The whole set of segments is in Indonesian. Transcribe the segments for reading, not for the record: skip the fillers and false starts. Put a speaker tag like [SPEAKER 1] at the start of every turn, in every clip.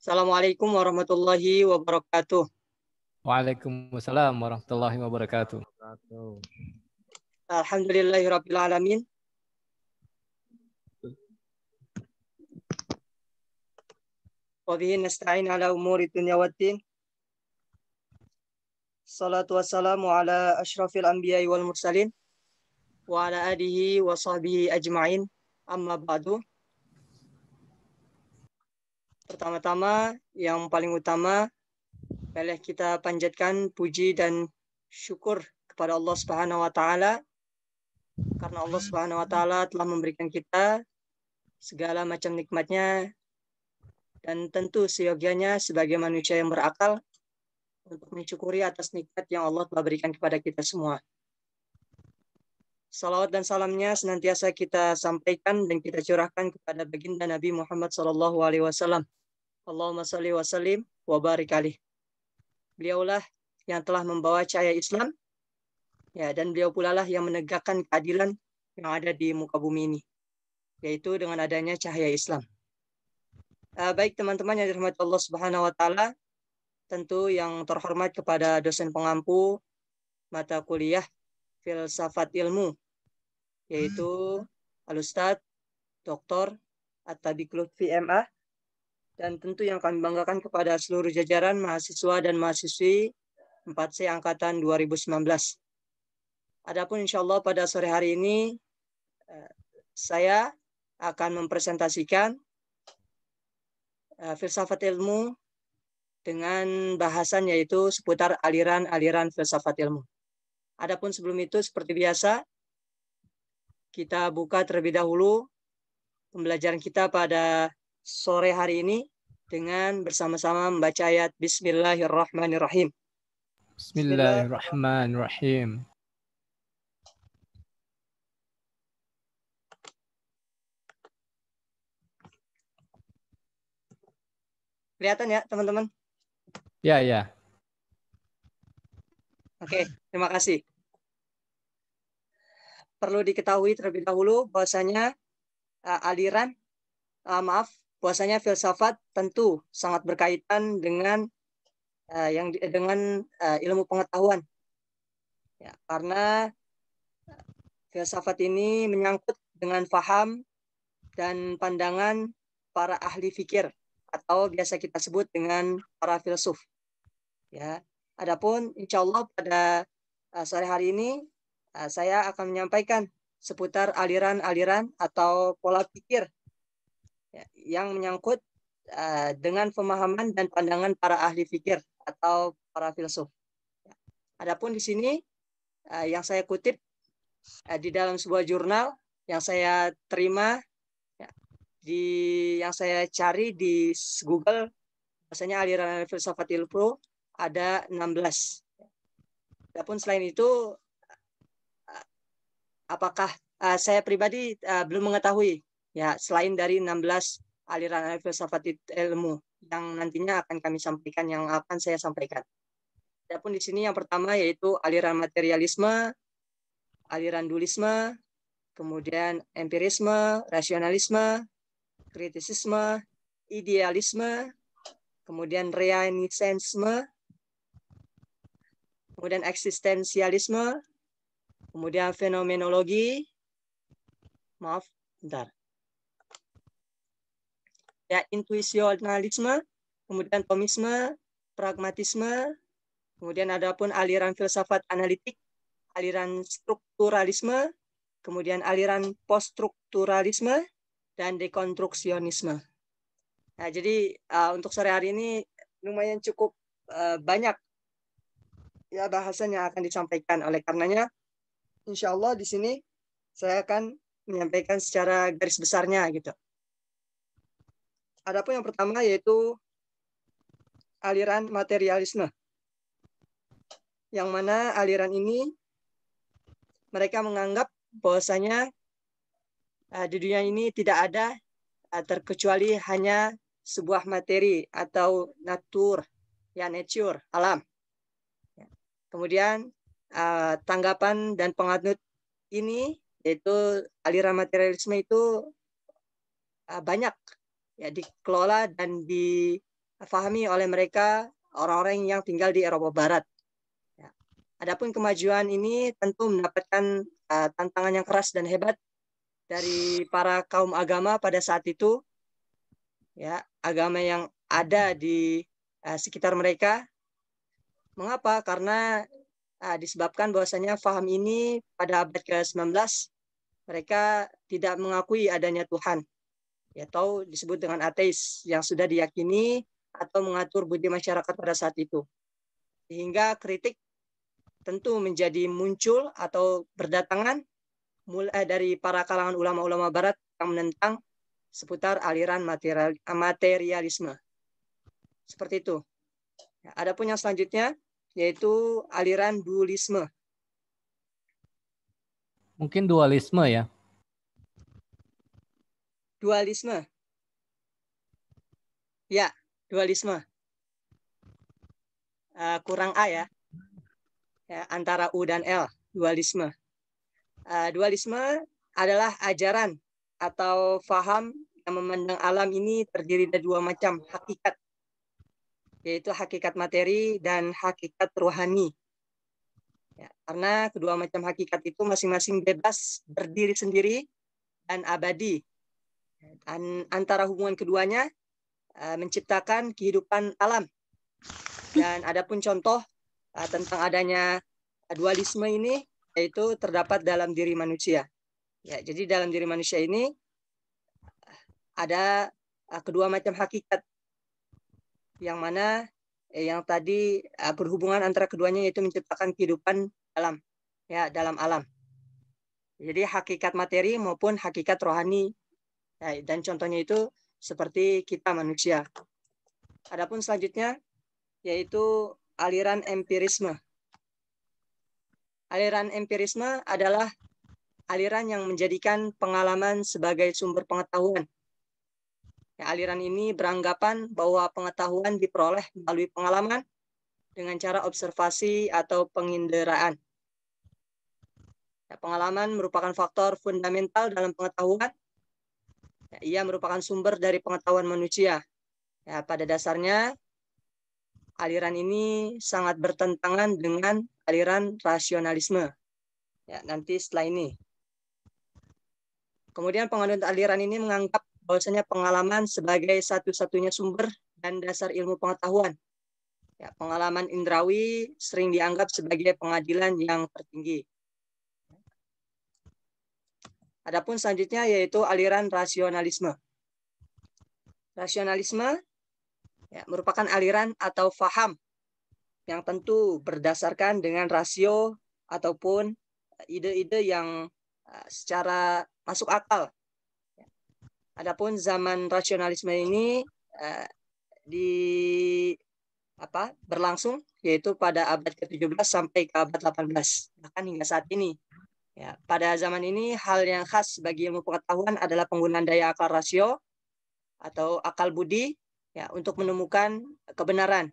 [SPEAKER 1] Assalamualaikum warahmatullahi wabarakatuh.
[SPEAKER 2] Waalaikumsalam warahmatullahi wabarakatuh.
[SPEAKER 1] Alhamdulillahirabbil alamin. Wa bihi nasta'in ala umuri dunya waddin. Salatu wassalamu ala asyrafil anbiya'i wal mursalin wa ala alihi wa sahbihi ajma'in. Amma ba'du. Pertama-tama, yang paling utama, boleh kita panjatkan puji dan syukur kepada Allah Subhanahu wa taala karena Allah Subhanahu wa taala telah memberikan kita segala macam nikmatnya dan tentu seyogianya sebagai manusia yang berakal untuk mensyukuri atas nikmat yang Allah telah berikan kepada kita semua. Salawat dan salamnya senantiasa kita sampaikan dan kita curahkan kepada baginda Nabi Muhammad SAW. Allahumma salli wa sallim wa barik alaih. Beliaulah yang telah membawa cahaya Islam, ya, dan beliau pula lah yang menegakkan keadilan yang ada di muka bumi ini, yaitu dengan adanya cahaya Islam. Baik teman-teman yang dirahmati Allah Subhanahu wa taala, tentu yang terhormat kepada dosen pengampu mata kuliah Filsafat Ilmu, yaitu Al-Ustadz Dr. At-Tabiq Lutfi MA, dan tentu yang kami banggakan kepada seluruh jajaran mahasiswa dan mahasiswi 4C Angkatan 2019. Adapun insya Allah pada sore hari ini saya akan mempresentasikan filsafat ilmu dengan bahasan yaitu seputar aliran-aliran filsafat ilmu. Adapun sebelum itu seperti biasa kita buka terlebih dahulu pembelajaran kita pada sore hari ini dengan bersama-sama membaca ayat Bismillahirrahmanirrahim.
[SPEAKER 2] Bismillahirrahmanirrahim.
[SPEAKER 1] Kelihatan ya teman-teman?
[SPEAKER 2] Ya.
[SPEAKER 1] Oke, terima kasih. Perlu diketahui terlebih dahulu bahwasanya bahwasanya filsafat tentu sangat berkaitan dengan ilmu pengetahuan. Ya, karena filsafat ini menyangkut dengan faham dan pandangan para ahli fikir atau biasa kita sebut dengan para filsuf. Ya, adapun insya Allah pada sore hari ini saya akan menyampaikan seputar aliran-aliran atau pola pikir ya, yang menyangkut dengan pemahaman dan pandangan para ahli fikir atau para filsuf. Adapun di sini yang saya kutip di dalam sebuah jurnal yang saya terima, yang saya cari di Google, bahwasanya aliran filsafat ilmu ada 16. Adapun selain itu, apakah saya pribadi belum mengetahui ya selain dari 16 aliran filsafat ilmu yang nantinya akan kami sampaikan, yang akan saya sampaikan. Adapun di sini yang pertama yaitu aliran materialisme, aliran dualisme, kemudian empirisme, rasionalisme, kritisisme, idealisme, kemudian renaissance, kemudian eksistensialisme, kemudian fenomenologi, intuisionalisme, kemudian tomisme, pragmatisme, kemudian adapun aliran filsafat analitik, aliran strukturalisme, kemudian aliran poststrukturalisme, dan dekonstruksionisme. Nah, jadi untuk sore hari ini lumayan cukup banyak ya bahasan yang akan disampaikan. Oleh karenanya, insya Allah di sini saya akan menyampaikan secara garis besarnya gitu. Adapun yang pertama yaitu aliran materialisme, yang mana aliran ini mereka menganggap bahwasanya di dunia ini tidak ada terkecuali hanya sebuah materi atau nature, alam. Kemudian tanggapan dan penganut ini yaitu aliran materialisme itu banyak ya dikelola dan difahami oleh mereka orang-orang yang tinggal di Eropa Barat. Ya. Adapun kemajuan ini tentu mendapatkan tantangan yang keras dan hebat dari para kaum agama pada saat itu, ya, agama yang ada di sekitar mereka. Mengapa? Karena disebabkan bahwasanya faham ini pada abad ke-19 mereka tidak mengakui adanya Tuhan, atau disebut dengan ateis yang sudah diyakini atau mengatur budi masyarakat pada saat itu. Sehingga kritik tentu menjadi muncul atau berdatangan mulai dari para kalangan ulama-ulama barat yang menentang seputar aliran materialisme. Seperti itu. Adapun yang selanjutnya yaitu aliran dualisme.
[SPEAKER 2] Mungkin dualisme ya.
[SPEAKER 1] Dualisme. Ya, dualisme. Kurang A ya. Antara U dan L, dualisme. Dualisme adalah ajaran atau faham yang memandang alam ini terdiri dari dua macam hakikat, yaitu hakikat materi dan hakikat rohani. Ya, karena kedua macam hakikat itu masing-masing bebas, berdiri sendiri, dan abadi. Dan antara hubungan keduanya menciptakan kehidupan alam. Dan adapun contoh tentang adanya dualisme ini yaitu terdapat dalam diri manusia. Ya, jadi dalam diri manusia ini ada kedua macam hakikat, yang mana yang tadi berhubungan antara keduanya yaitu menciptakan kehidupan dalam alam. Jadi hakikat materi maupun hakikat rohani. Dan contohnya itu seperti kita manusia. Adapun selanjutnya yaitu aliran empirisme. Aliran empirisme adalah aliran yang menjadikan pengalaman sebagai sumber pengetahuan. Aliran ini beranggapan bahwa pengetahuan diperoleh melalui pengalaman dengan cara observasi atau penginderaan. Pengalaman merupakan faktor fundamental dalam pengetahuan. Ia merupakan sumber dari pengetahuan manusia. Pada dasarnya, aliran ini sangat bertentangan dengan aliran rasionalisme. Nanti setelah ini. Kemudian penganut aliran ini menganggap bahwasanya pengalaman sebagai satu-satunya sumber dan dasar ilmu pengetahuan. Pengalaman indrawi sering dianggap sebagai pengadilan yang tertinggi. Adapun selanjutnya yaitu aliran rasionalisme. Rasionalisme merupakan aliran atau faham yang tentu berdasarkan dengan rasio ataupun ide-ide yang secara masuk akal. Adapun zaman rasionalisme ini berlangsung yaitu pada abad ke-17 sampai ke abad 18, bahkan hingga saat ini. Pada zaman ini hal yang khas bagi ilmu pengetahuan adalah penggunaan daya akal rasio atau akal budi untuk menemukan kebenaran.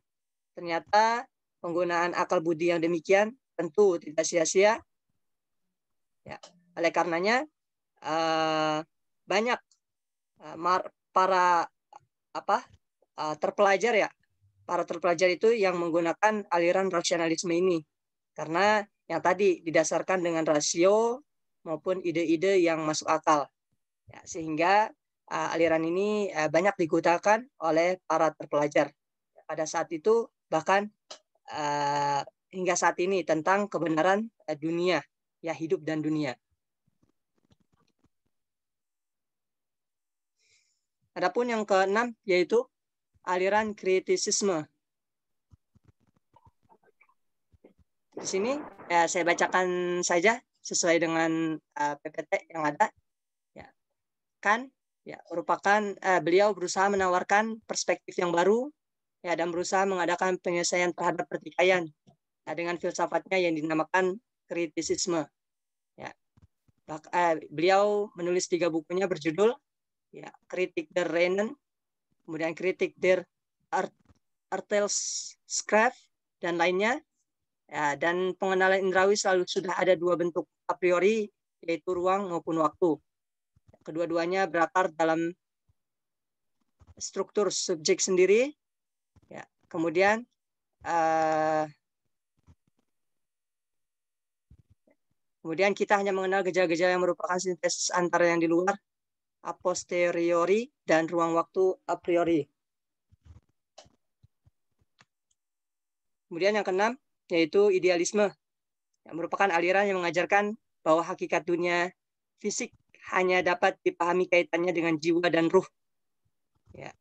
[SPEAKER 1] Ternyata penggunaan akal budi yang demikian tentu tidak sia-sia. Oleh karenanya banyak para terpelajar para terpelajar itu yang menggunakan aliran rasionalisme ini karena yang tadi didasarkan dengan rasio maupun ide-ide yang masuk akal, sehingga aliran ini banyak digunakan oleh para terpelajar pada saat itu, bahkan hingga saat ini tentang kebenaran dunia, hidup dan dunia. Adapun yang keenam yaitu aliran kritisisme. Di sini saya bacakan saja sesuai dengan PPT yang ada. Merupakan beliau berusaha menawarkan perspektif yang baru dan berusaha mengadakan penyelesaian terhadap pertikaian dengan filsafatnya yang dinamakan kritisisme. Beliau menulis 3 bukunya berjudul Kritik der Reinen, kemudian Kritik der Urteilskraft dan lainnya. Dan pengenalan indrawi selalu sudah ada 2 bentuk a priori, yaitu ruang maupun waktu. Kedua-duanya berakar dalam struktur subjek sendiri Kemudian kita hanya mengenal gejala-gejala yang merupakan sintesis antara yang di luar a posteriori dan ruang waktu a priori. Kemudian yang keenam yaitu idealisme, yang merupakan aliran yang mengajarkan bahwa hakikat dunia fisik hanya dapat dipahami kaitannya dengan jiwa dan ruh. Ya.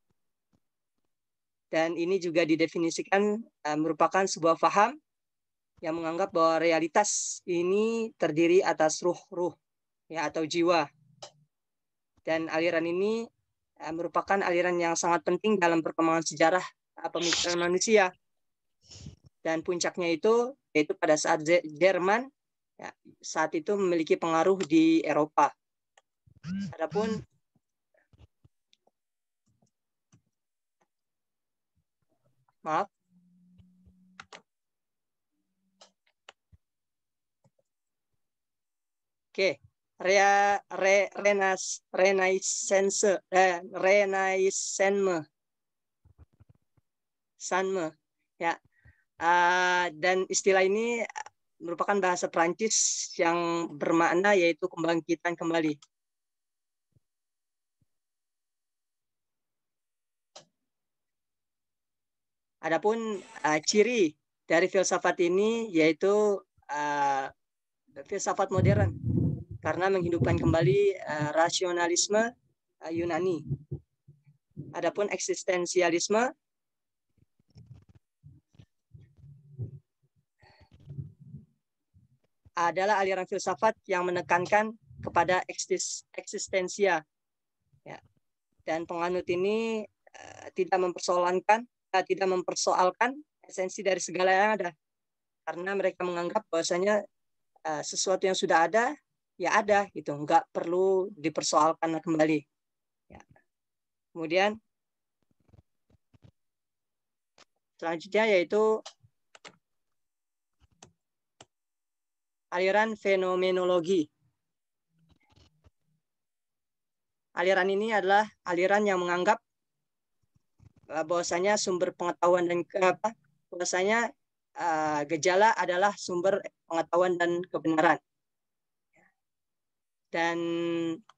[SPEAKER 1] Dan ini juga didefinisikan merupakan sebuah faham yang menganggap bahwa realitas ini terdiri atas ruh ya, atau jiwa. Dan aliran ini merupakan aliran yang sangat penting dalam perkembangan sejarah pemikiran manusia. Dan puncaknya itu yaitu pada saat Jerman ya, saat itu memiliki pengaruh di Eropa. Adapun maaf. Oke. Renaissance ya. Dan istilah ini merupakan bahasa Prancis yang bermakna yaitu kebangkitan kembali. Adapun ciri dari filsafat ini yaitu filsafat modern karena menghidupkan kembali rasionalisme Yunani. Adapun eksistensialisme adalah aliran filsafat yang menekankan kepada eksistensia. Ya. Dan penganut ini tidak mempersoalkan esensi dari segala yang ada. Karena mereka menganggap bahwasanya sesuatu yang sudah ada, ya ada, gitu. Nggak perlu dipersoalkan kembali. Ya. Kemudian, selanjutnya yaitu aliran fenomenologi. Aliran ini adalah aliran yang menganggap bahwasanya sumber pengetahuan dan bahwasanya gejala adalah sumber pengetahuan dan kebenaran. Dan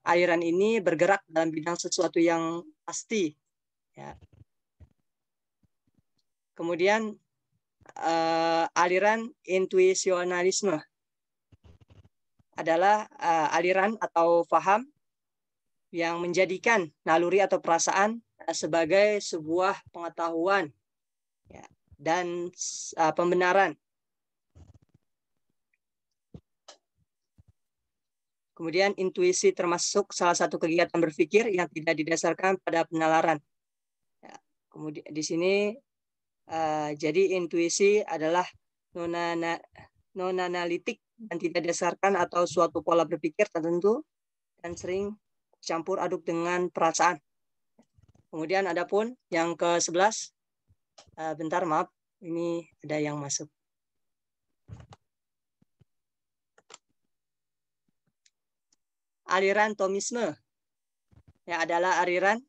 [SPEAKER 1] aliran ini bergerak dalam bidang sesuatu yang pasti. Ya. Kemudian aliran intuisionalisme adalah aliran atau faham yang menjadikan naluri atau perasaan sebagai sebuah pengetahuan ya, dan pembenaran. Kemudian intuisi termasuk salah satu kegiatan berpikir yang tidak didasarkan pada penalaran. Ya, kemudian di sini jadi intuisi adalah non-analitik dan tidak didasarkan atau suatu pola berpikir tertentu dan sering campur aduk dengan perasaan. Kemudian adapun yang ke-11, bentar maaf, ini ada yang masuk. Aliran Thomisme ya adalah aliran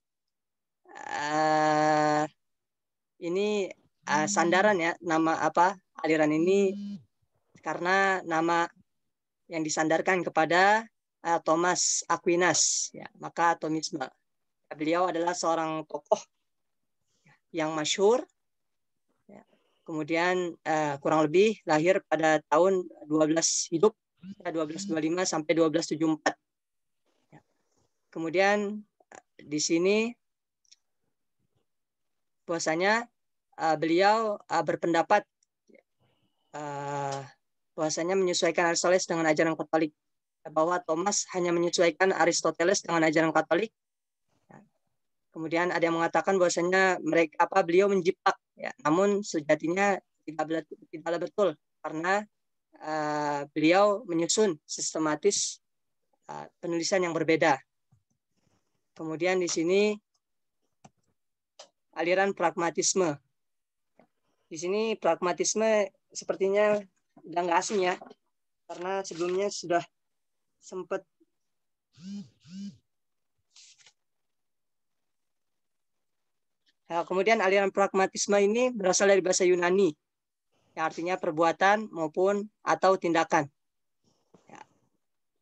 [SPEAKER 1] ini sandaran ya, nama apa aliran ini karena nama yang disandarkan kepada Thomas Aquinas ya, maka Thomisme. Beliau adalah seorang tokoh yang masyhur ya. Kemudian kurang lebih lahir pada tahun 12 hidup 1225 sampai 1274 ya. Kemudian di sini bahwasanya beliau berpendapat bahwasanya menyesuaikan Aristoteles dengan ajaran Katolik, bahwa Thomas hanya menyesuaikan Aristoteles dengan ajaran Katolik. Kemudian ada yang mengatakan bahwasanya beliau menjiplak, ya, namun sejatinya tidaklah betul karena beliau menyusun sistematis penulisan yang berbeda. Kemudian di sini aliran pragmatisme. Di sini pragmatisme sepertinya udah nggak asing ya, karena sebelumnya sudah sempat Kemudian aliran pragmatisme ini berasal dari bahasa Yunani, yang artinya perbuatan maupun atau tindakan. Ya.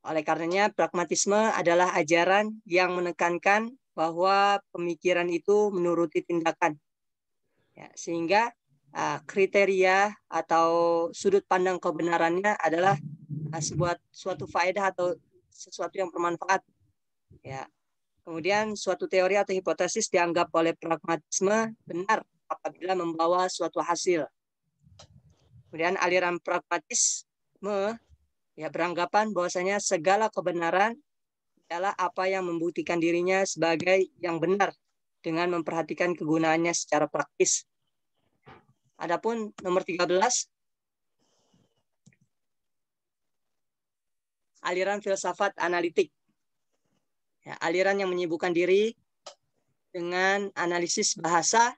[SPEAKER 1] Oleh karenanya, pragmatisme adalah ajaran yang menekankan bahwa pemikiran itu menuruti tindakan. Ya, sehingga kriteria atau sudut pandang kebenarannya adalah suatu faedah atau sesuatu yang bermanfaat. Ya. Kemudian suatu teori atau hipotesis dianggap oleh pragmatisme benar apabila membawa suatu hasil. Kemudian aliran pragmatisme ya beranggapan bahwasanya segala kebenaran adalah apa yang membuktikan dirinya sebagai yang benar dengan memperhatikan kegunaannya secara praktis. Adapun nomor 13, aliran filsafat analitik. Ya, aliran yang menyibukkan diri dengan analisis bahasa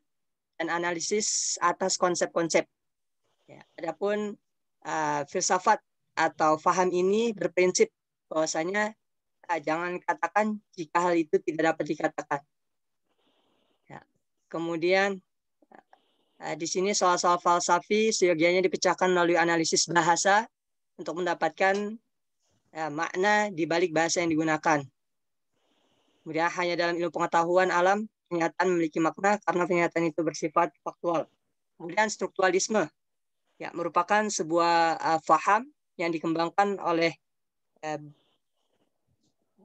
[SPEAKER 1] dan analisis atas konsep-konsep. Ya, adapun filsafat atau faham ini berprinsip bahwasanya jangan katakan jika hal itu tidak dapat dikatakan. Ya. Kemudian di sini soal-soal falsafi seyogianya dipecahkan melalui analisis bahasa untuk mendapatkan makna di balik bahasa yang digunakan. Kemudian hanya dalam ilmu pengetahuan alam pernyataan memiliki makna karena pernyataan itu bersifat faktual. Kemudian strukturalisme ya merupakan sebuah faham yang dikembangkan oleh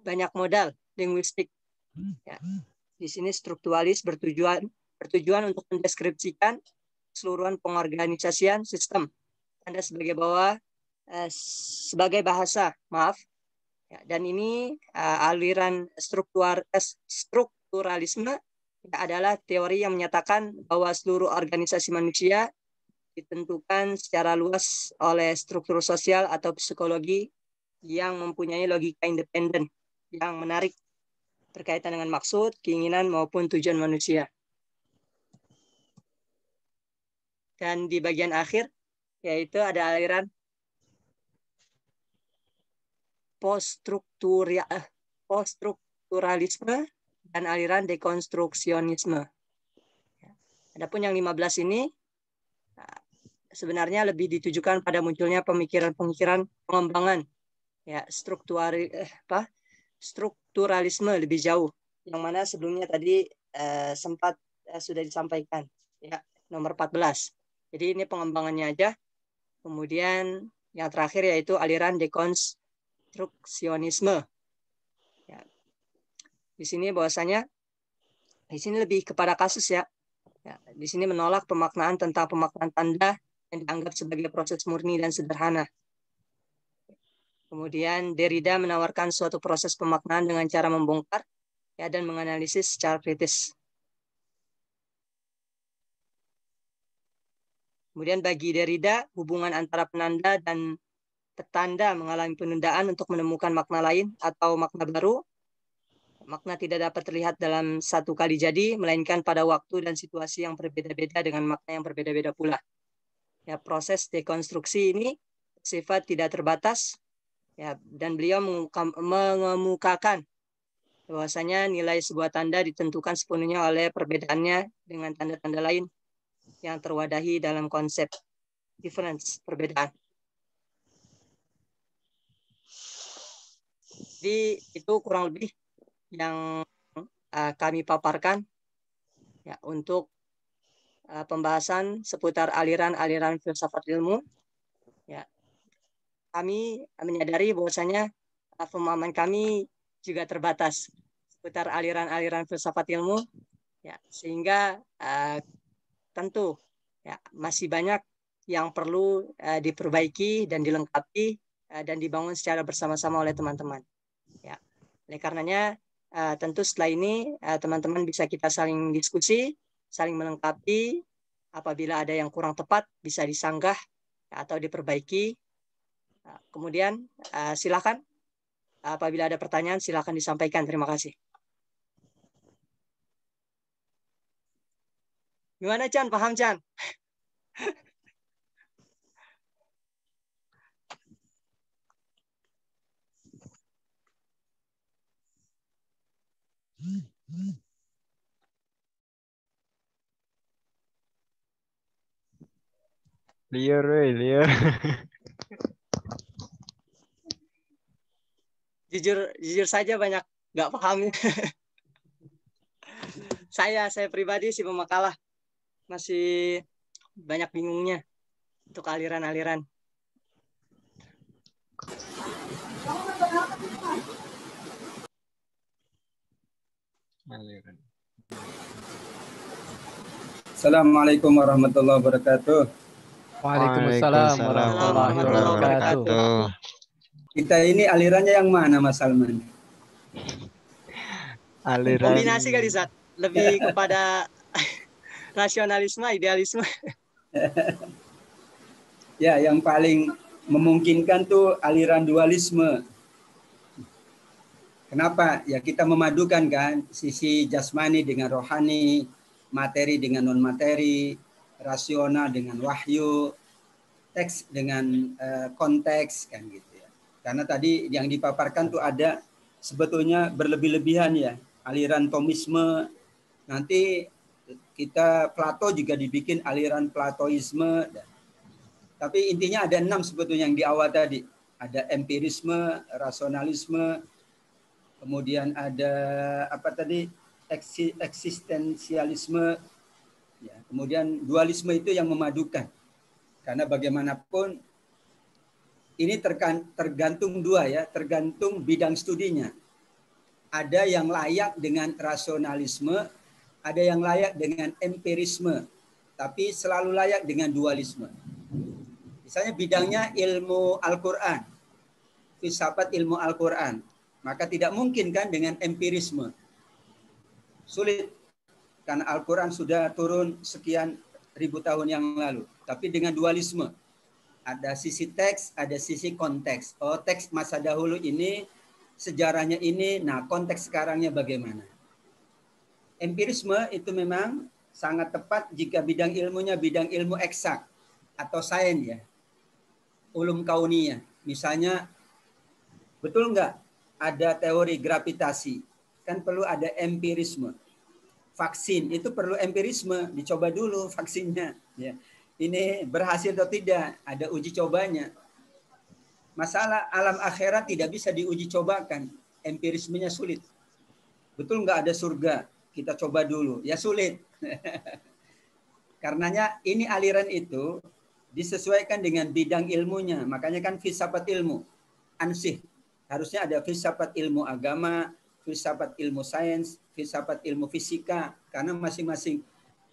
[SPEAKER 1] banyak modal linguistik. Ya. Di sini strukturalisme bertujuan untuk mendeskripsikan keseluruhan pengorganisasian sistem Anda sebagai bahasa, maaf. Ya, dan ini aliran strukturalisme adalah teori yang menyatakan bahwa seluruh organisasi manusia ditentukan secara luas oleh struktur sosial atau psikologi yang mempunyai logika independen yang menarik berkaitan dengan maksud, keinginan maupun tujuan manusia. Dan di bagian akhir yaitu ada aliran poststrukturalisme dan aliran dekonstruksionisme. Adapun yang 15 ini sebenarnya lebih ditujukan pada munculnya pemikiran-pemikiran pengembangan ya strukturalisme lebih jauh, yang mana sebelumnya tadi sempat sudah disampaikan ya, nomor 14. Jadi ini pengembangannya aja. Kemudian yang terakhir yaitu aliran dekonstruksionisme. Ya. Di sini bahwasanya di sini lebih kepada kasus ya. Ya, di sini menolak pemaknaan tentang pemaknaan tanda yang dianggap sebagai proses murni dan sederhana. Kemudian Derrida menawarkan suatu proses pemaknaan dengan cara membongkar ya, dan menganalisis secara kritis. Kemudian bagi Derrida, hubungan antara penanda dan petanda mengalami penundaan untuk menemukan makna lain atau makna baru. Makna tidak dapat terlihat dalam satu kali jadi, melainkan pada waktu dan situasi yang berbeda-beda dengan makna yang berbeda-beda pula. Ya, proses dekonstruksi ini sifat tidak terbatas, ya, dan beliau mengemukakan bahwasanya nilai sebuah tanda ditentukan sepenuhnya oleh perbedaannya dengan tanda-tanda lain yang terwadahi dalam konsep difference, perbedaan. Jadi itu kurang lebih yang kami paparkan ya untuk pembahasan seputar aliran-aliran filsafat ilmu. Ya, kami menyadari bahwasanya pemahaman kami juga terbatas seputar aliran-aliran filsafat ilmu, ya, sehingga tentu ya masih banyak yang perlu diperbaiki dan dilengkapi dan dibangun secara bersama-sama oleh teman-teman. Ya, oleh karenanya tentu setelah ini teman-teman bisa kita saling diskusi, saling melengkapi. Apabila ada yang kurang tepat bisa disanggah atau diperbaiki. Kemudian silakan apabila ada pertanyaan silakan disampaikan. Terima kasih. Gimana Chan? Paham Chan?
[SPEAKER 3] Liar, weh, liar.
[SPEAKER 1] Jujur saja banyak nggak paham. Saya pribadi sih pemakalah masih banyak bingungnya untuk aliran-aliran.
[SPEAKER 3] Aliran.
[SPEAKER 4] Assalamualaikum warahmatullahi wabarakatuh.
[SPEAKER 2] Waalaikumsalam warahmatullahi wabarakatuh.
[SPEAKER 4] Kita ini alirannya yang mana, Mas Salman?
[SPEAKER 3] Aliran.
[SPEAKER 1] Kombinasi kali, Zat. Lebih kepada rasionalisme, idealisme.
[SPEAKER 4] Ya, yang paling memungkinkan tuh aliran dualisme. Kenapa? Ya kita memadukan kan sisi jasmani dengan rohani, materi dengan non materi, rasional dengan wahyu, teks dengan konteks kan gitu ya. Karena tadi yang dipaparkan tuh ada sebetulnya berlebih-lebihan ya, aliran Thomisme. Nanti kita Plato juga dibikin aliran Platoisme. Tapi intinya ada 6 sebetulnya yang di awal tadi. Ada empirisme, rasionalisme, kemudian ada apa tadi, eksistensialisme, ya. Kemudian dualisme itu yang memadukan. Karena bagaimanapun ini tergantung dua ya, tergantung bidang studinya. Ada yang layak dengan rasionalisme, ada yang layak dengan empirisme, tapi selalu layak dengan dualisme. Misalnya bidangnya ilmu Al-Quran, filsafat ilmu Al-Quran, maka tidak mungkin kan dengan empirisme. Sulit, karena Al-Quran sudah turun sekian ribu tahun yang lalu. Tapi dengan dualisme, ada sisi teks, ada sisi konteks. Oh, teks masa dahulu ini, sejarahnya ini, nah konteks sekarangnya bagaimana. Empirisme itu memang sangat tepat jika bidang ilmunya bidang ilmu eksak atau sains ya. Ulum kauniyah. Misalnya, betul nggak ada teori gravitasi? Kan perlu ada empirisme. Vaksin itu perlu empirisme, dicoba dulu vaksinnya. Ya. Ini berhasil atau tidak, ada uji cobanya. Masalah alam akhirat tidak bisa diuji cobakan, empirismenya sulit. Betul nggak ada surga? Kita coba dulu, ya sulit. Karenanya ini aliran itu disesuaikan dengan bidang ilmunya. Makanya kan filsafat ilmu, ansih. Harusnya ada filsafat ilmu agama, filsafat ilmu sains, filsafat ilmu fisika. Karena masing-masing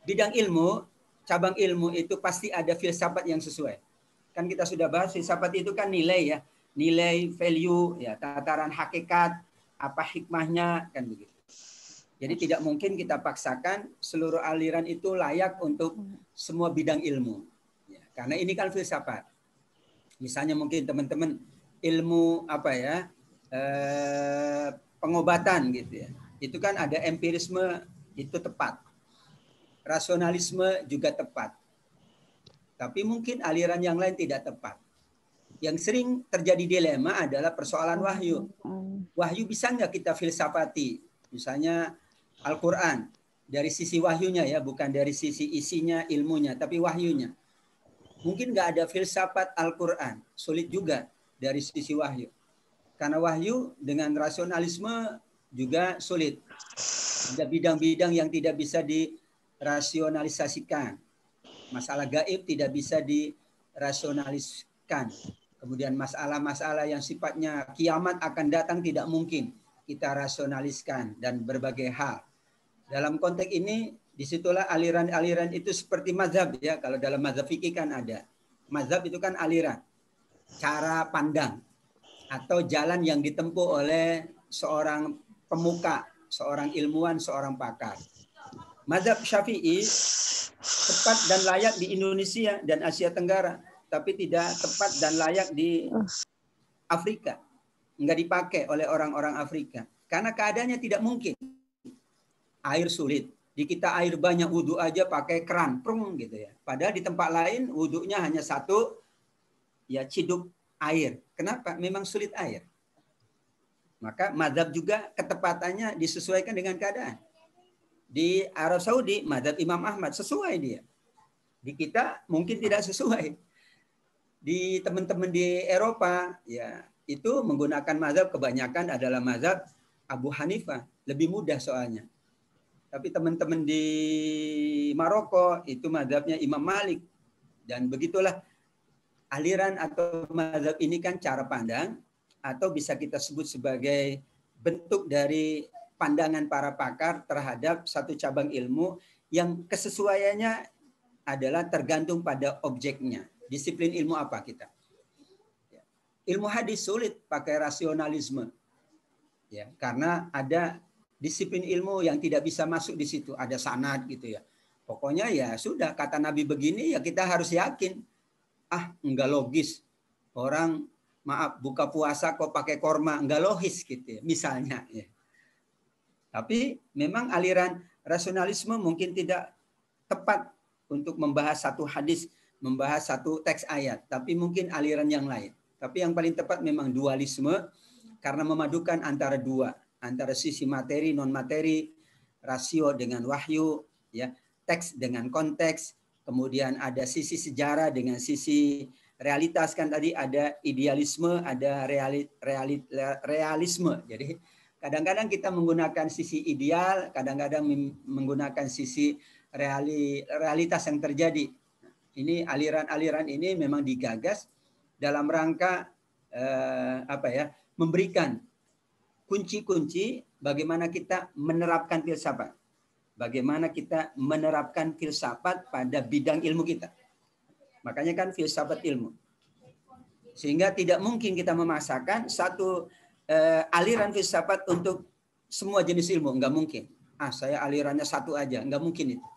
[SPEAKER 4] bidang ilmu, cabang ilmu itu pasti ada filsafat yang sesuai. Kan kita sudah bahas filsafat itu kan nilai ya. Nilai, value, ya tataran hakikat, apa hikmahnya, kan begitu. Jadi tidak mungkin kita paksakan seluruh aliran itu layak untuk semua bidang ilmu. Karena ini kan filsafat. Misalnya mungkin teman-teman ilmu apa ya, pengobatan gitu ya. Itu kan ada empirisme, itu tepat. Rasionalisme juga tepat. Tapi mungkin aliran yang lain tidak tepat. Yang sering terjadi dilema adalah persoalan wahyu. Wahyu bisa nggak kita filsafati? Misalnya Al-Quran dari sisi wahyunya ya, bukan dari sisi isinya, ilmunya, tapi wahyunya. Mungkin nggak ada filsafat Al-Quran, sulit juga dari sisi wahyu. Karena wahyu dengan rasionalisme juga sulit. Ada bidang-bidang yang tidak bisa dirasionalisasikan. Masalah gaib tidak bisa dirasionaliskan. Kemudian masalah-masalah yang sifatnya kiamat akan datang tidak mungkin kita rasionaliskan dan berbagai hal. Dalam konteks ini, disitulah aliran-aliran itu seperti mazhab ya. Kalau dalam mazhab fikih kan ada. Mazhab itu kan aliran, cara pandang atau jalan yang ditempuh oleh seorang pemuka, seorang ilmuwan, seorang pakar. Mazhab Syafi'i tepat dan layak di Indonesia dan Asia Tenggara, tapi tidak tepat dan layak di Afrika. Enggak dipakai oleh orang-orang Afrika. Karena keadaannya tidak mungkin. Air sulit. Di kita air banyak, wudhu aja pakai keran, prung gitu ya. Padahal di tempat lain wudhunya hanya satu, ya ciduk air. Kenapa? Memang sulit air. Maka mazhab juga ketepatannya disesuaikan dengan keadaan. Di Arab Saudi, mazhab Imam Ahmad sesuai dia. Di kita mungkin tidak sesuai. Di teman-teman di Eropa, ya itu menggunakan mazhab kebanyakan adalah mazhab Abu Hanifah. Lebih mudah soalnya. Tapi teman-teman di Maroko itu mazhabnya Imam Malik. Dan begitulah aliran atau mazhab ini kan cara pandang atau bisa kita sebut sebagai bentuk dari pandangan para pakar terhadap satu cabang ilmu yang kesesuaiannya adalah tergantung pada objeknya. Disiplin ilmu apa kita? Ilmu hadis sulit pakai rasionalisme. Ya, karena ada disiplin ilmu yang tidak bisa masuk di situ, ada sanad gitu ya. Pokoknya ya sudah kata Nabi begini ya kita harus yakin. Enggak logis. Orang maaf buka puasa kok pakai korma, enggak logis gitu ya, misalnya ya. Tapi memang aliran rasionalisme mungkin tidak tepat untuk membahas satu hadis, membahas satu teks ayat, tapi mungkin aliran yang lain. Tapi yang paling tepat memang dualisme karena memadukan antara dua, antara sisi materi non materi, rasio dengan wahyu, ya, teks dengan konteks, kemudian ada sisi sejarah dengan sisi realitas, kan tadi ada idealisme, ada realisme. Jadi kadang-kadang kita menggunakan sisi ideal, kadang-kadang menggunakan sisi realitas yang terjadi. Ini aliran-aliran ini memang digagas dalam rangka memberikan kunci-kunci bagaimana kita menerapkan filsafat. Bagaimana kita menerapkan filsafat pada bidang ilmu kita. Makanya kan filsafat ilmu. Sehingga tidak mungkin kita memaksakan satu aliran filsafat untuk semua jenis ilmu. Enggak mungkin. Saya alirannya satu aja. Enggak mungkin itu.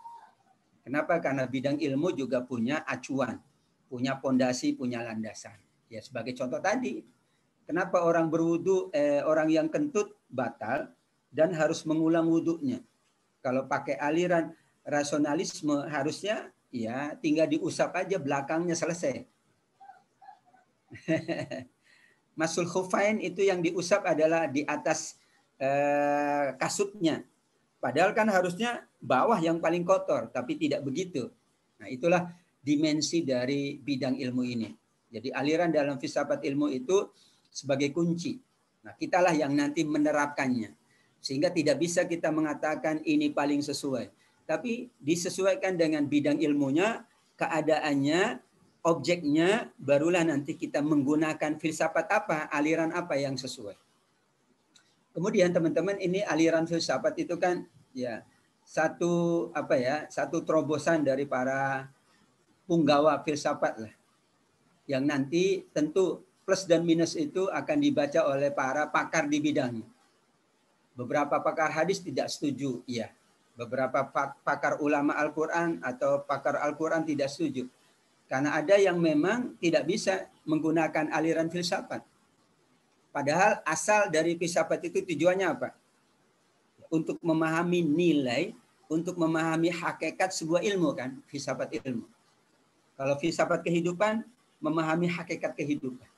[SPEAKER 4] Kenapa? Karena bidang ilmu juga punya acuan. Punya pondasi, punya landasan. Ya sebagai contoh tadi. Kenapa orang berwudu, orang yang kentut batal dan harus mengulang wudunya. Kalau pakai aliran rasionalisme harusnya ya tinggal diusap aja belakangnya selesai. Masul khufain itu yang diusap adalah di atas kasutnya. Padahal kan harusnya bawah yang paling kotor, tapi tidak begitu. Nah, itulah dimensi dari bidang ilmu ini. Jadi aliran dalam filsafat ilmu itu sebagai kunci. Nah, kitalah yang nanti menerapkannya. Sehingga tidak bisa kita mengatakan ini paling sesuai. Tapi disesuaikan dengan bidang ilmunya, keadaannya, objeknya, barulah nanti kita menggunakan filsafat apa, aliran apa yang sesuai. Kemudian teman-teman, ini aliran filsafat itu kan ya satu terobosan dari para punggawa filsafat lah. Yang nanti tentu plus dan minus itu akan dibaca oleh para pakar di bidangnya. Beberapa pakar hadis tidak setuju, ya. Beberapa pakar ulama Al-Quran atau pakar Al-Quran tidak setuju. Karena ada yang memang tidak bisa menggunakan aliran filsafat. Padahal asal dari filsafat itu tujuannya apa? Untuk memahami nilai, untuk memahami hakikat sebuah ilmu kan, filsafat ilmu. Kalau filsafat kehidupan, memahami hakikat kehidupan.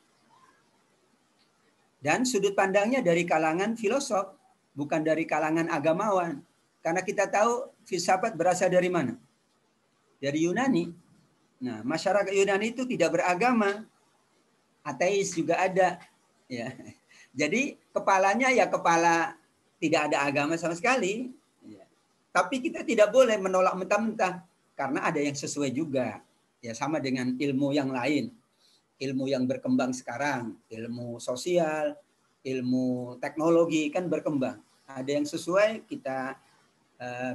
[SPEAKER 4] Dan sudut pandangnya dari kalangan filosof, bukan dari kalangan agamawan. Karena kita tahu filsafat berasal dari mana? Dari Yunani. Nah, masyarakat Yunani itu tidak beragama. Ateis juga ada. Ya. Jadi kepalanya ya kepala tidak ada agama sama sekali. Ya. Tapi kita tidak boleh menolak mentah-mentah. Karena ada yang sesuai juga. Ya, sama dengan ilmu yang lain. Ilmu yang berkembang sekarang. Ilmu sosial, ilmu teknologi kan berkembang. Ada yang sesuai, kita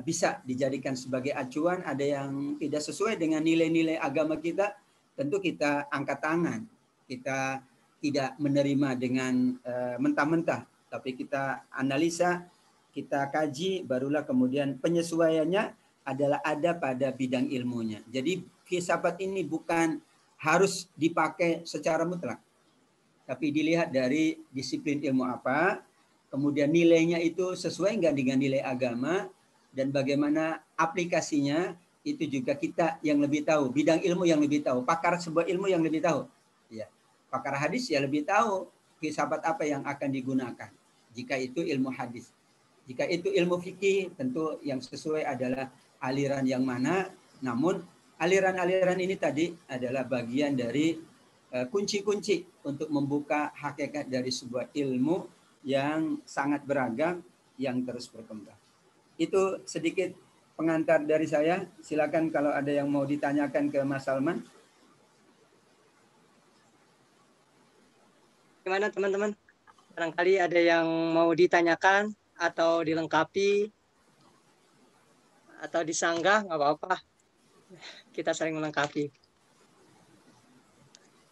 [SPEAKER 4] bisa dijadikan sebagai acuan. Ada yang tidak sesuai dengan nilai-nilai agama kita, tentu kita angkat tangan. Kita tidak menerima dengan mentah-mentah, tapi kita analisa, kita kaji, barulah kemudian penyesuaiannya adalah ada pada bidang ilmunya. Jadi filsafat ini bukan harus dipakai secara mutlak, tapi dilihat dari disiplin ilmu apa, kemudian nilainya itu sesuai nggak dengan nilai agama, dan bagaimana aplikasinya itu juga kita yang lebih tahu, bidang ilmu yang lebih tahu, pakar sebuah ilmu yang lebih tahu. Ya, pakar hadis ya lebih tahu filsafat apa yang akan digunakan. Jika itu ilmu hadis, jika itu ilmu fikih, tentu yang sesuai adalah aliran yang mana. Namun aliran-aliran ini tadi adalah bagian dari kunci-kunci untuk membuka hakikat dari sebuah ilmu yang sangat beragam, yang terus berkembang. Itu sedikit pengantar dari saya. Silakan kalau ada yang mau ditanyakan ke Mas Salman.
[SPEAKER 1] Gimana teman-teman? Barangkali ada yang mau ditanyakan atau dilengkapi atau disanggah, nggak apa-apa. Kita saling melengkapi.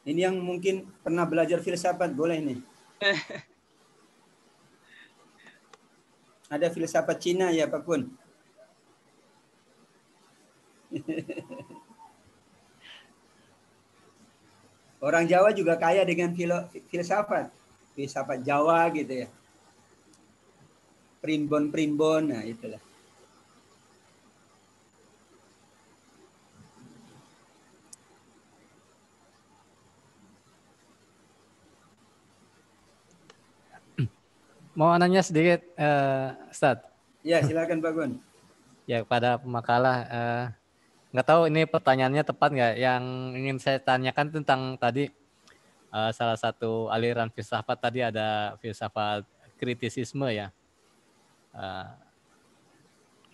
[SPEAKER 4] Ini yang mungkin pernah belajar filsafat, boleh nih. Ada filsafat Cina ya Pak Kun? Orang Jawa juga kaya dengan filsafat. Filsafat Jawa gitu ya. Primbon-primbon, nah itulah.
[SPEAKER 2] Mau nanya sedikit, Ustadz?
[SPEAKER 4] Ya, silakan Pak Gun.
[SPEAKER 2] Ya, pada pemakalah, nggak tahu ini pertanyaannya tepat nggak. Yang ingin saya tanyakan tentang tadi, salah satu aliran filsafat tadi ada filsafat kritisisme ya.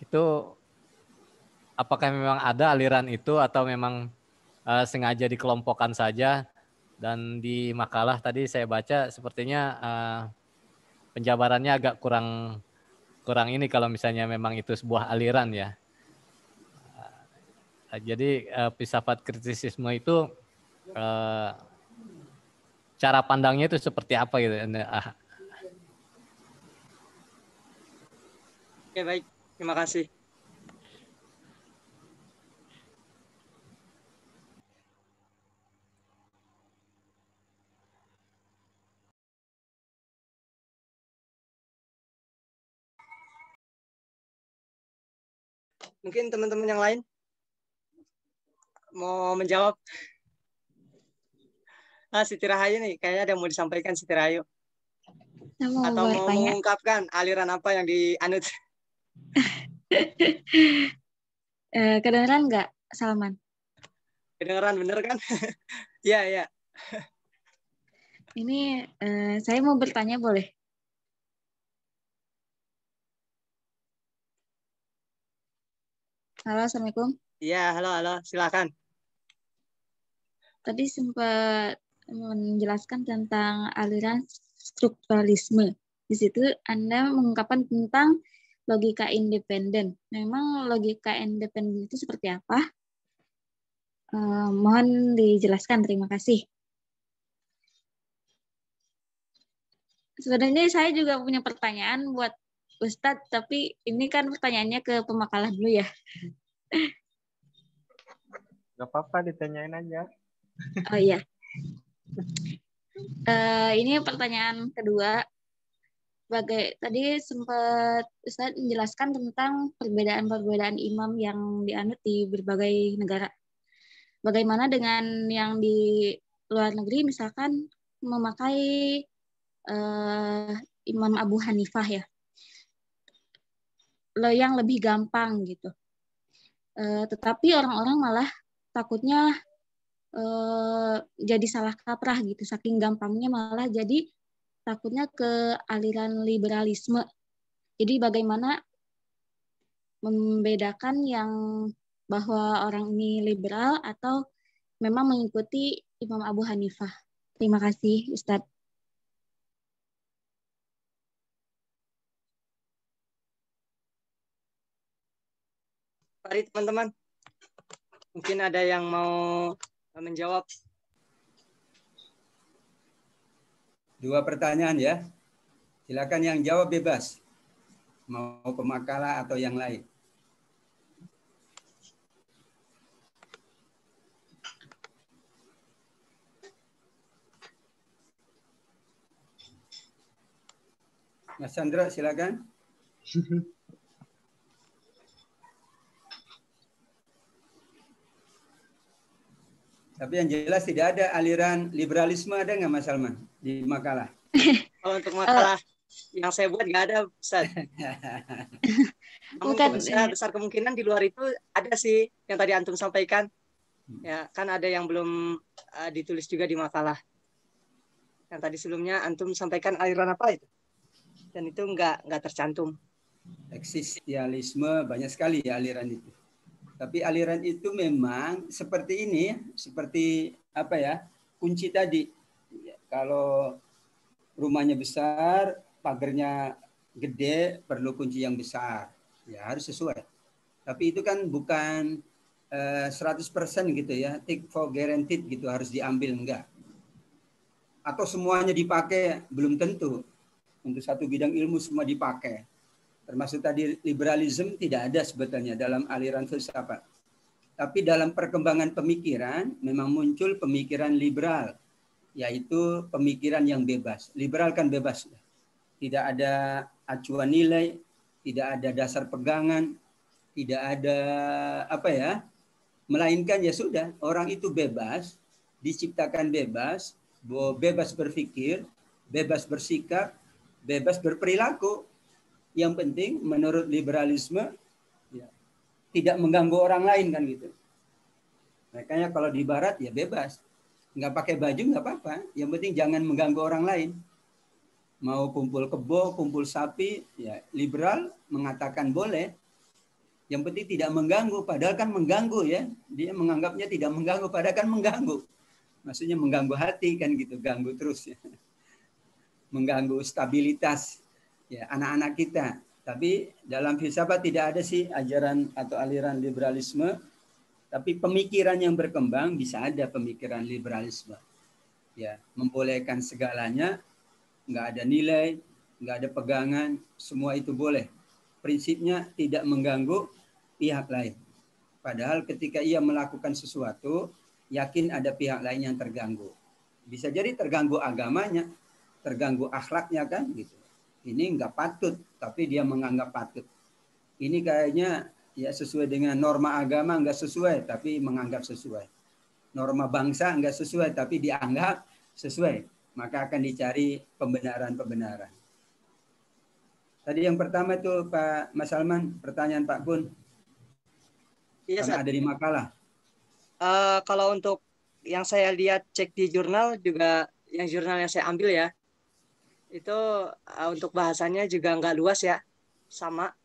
[SPEAKER 2] Itu apakah memang ada aliran itu atau memang sengaja dikelompokkan saja? Dan di makalah tadi saya baca sepertinya penjabarannya agak kurang ini kalau misalnya memang itu sebuah aliran ya. Jadi filsafat kritisisme itu cara pandangnya itu seperti apa gitu?
[SPEAKER 1] Oke, baik. Terima kasih. Mungkin teman-teman yang lain mau menjawab. Siti Rahayu nih, kayaknya ada yang mau disampaikan Siti Rahayu. Atau mau mengungkapkan aliran apa yang dianut.
[SPEAKER 3] Kedengeran nggak, Salman?
[SPEAKER 1] Kedengeran, bener kan? Iya, iya.
[SPEAKER 3] Ini saya mau bertanya, boleh? Halo, Assalamualaikum.
[SPEAKER 1] Iya, halo, silakan.
[SPEAKER 3] Tadi sempat menjelaskan tentang aliran strukturalisme. Di situ Anda mengungkapkan tentang logika independen. Memang logika independen itu seperti apa? Mohon dijelaskan, terima kasih. Sebenarnya saya juga punya pertanyaan buat Ustadz, tapi ini kan pertanyaannya ke pemakalah dulu ya.
[SPEAKER 5] Gak apa-apa, ditanyain aja.
[SPEAKER 3] Oh iya. Ini pertanyaan kedua. Tadi sempat Ustadz menjelaskan tentang perbedaan-perbedaan imam yang dianut di berbagai negara. Bagaimana dengan yang di luar negeri, misalkan memakai Imam Abu Hanifah ya, yang lebih gampang gitu. Tetapi orang-orang malah takutnya jadi salah kaprah gitu, saking gampangnya malah jadi takutnya ke aliran liberalisme. Jadi bagaimana membedakan yang bahwa orang ini liberal atau memang mengikuti Imam Abu Hanifah. Terima kasih, Ustadz.
[SPEAKER 1] Mari teman-teman. Mungkin ada yang mau menjawab.
[SPEAKER 4] 2 pertanyaan ya. Silakan yang jawab bebas. Mau pemakalah atau yang lain. Mas Chandra, silakan. Tapi yang jelas tidak ada aliran liberalisme, ada nggak Mas Salman di makalah?
[SPEAKER 1] Kalau untuk makalah yang saya buat nggak ada, Ustaz. Namun besar kemungkinan di luar itu ada sih yang tadi antum sampaikan. Ya, kan ada yang belum ditulis juga di makalah. Yang tadi sebelumnya antum sampaikan aliran apa itu? Dan itu nggak tercantum.
[SPEAKER 4] Eksistensialisme banyak sekali ya aliran itu. Tapi aliran itu memang seperti ini, seperti apa ya? Kunci tadi. Kalau rumahnya besar, pagarnya gede, perlu kunci yang besar. Ya harus sesuai. Tapi itu kan bukan 100% gitu ya, take for guaranteed gitu harus diambil, enggak. Atau semuanya dipakai, belum tentu. Untuk satu bidang ilmu semua dipakai. Termasuk tadi liberalisme tidak ada sebetulnya dalam aliran filsafat. Tapi dalam perkembangan pemikiran memang muncul pemikiran liberal, yaitu pemikiran yang bebas. Liberal kan bebas. Tidak ada acuan nilai, tidak ada dasar pegangan, tidak ada apa ya, melainkan ya sudah, orang itu bebas, diciptakan bebas, bebas berpikir, bebas bersikap, bebas berperilaku. Yang penting menurut liberalisme ya, tidak mengganggu orang lain kan gitu. Makanya kalau di barat ya bebas, nggak pakai baju nggak apa-apa, yang penting jangan mengganggu orang lain. Mau kumpul kebo, kumpul sapi, ya liberal mengatakan boleh. Yang penting tidak mengganggu, padahal kan mengganggu ya. Dia menganggapnya tidak mengganggu, padahal kan mengganggu. Maksudnya mengganggu hati kan gitu, ganggu terus ya. Mengganggu stabilitas ya anak-anak kita. Tapi dalam filsafat tidak ada sih ajaran atau aliran liberalisme. Tapi pemikiran yang berkembang bisa ada pemikiran liberalisme. Ya, membolehkan segalanya, nggak ada nilai, nggak ada pegangan, semua itu boleh. Prinsipnya tidak mengganggu pihak lain. Padahal ketika ia melakukan sesuatu, yakin ada pihak lain yang terganggu. Bisa jadi terganggu agamanya, terganggu akhlaknya kan gitu. Ini nggak patut, tapi dia menganggap patut. Ini kayaknya ya sesuai dengan norma agama nggak sesuai, tapi menganggap sesuai. Norma bangsa nggak sesuai, tapi dianggap sesuai. Maka akan dicari pembenaran-pembenaran. Tadi yang pertama itu Pak Mas Salman, pertanyaan Pak Kun.
[SPEAKER 1] Iya,
[SPEAKER 4] Karena ada di makalah.
[SPEAKER 1] Kalau untuk yang saya lihat cek di jurnal juga, yang jurnal yang saya ambil ya, itu untuk bahasanya juga nggak luas ya, sama.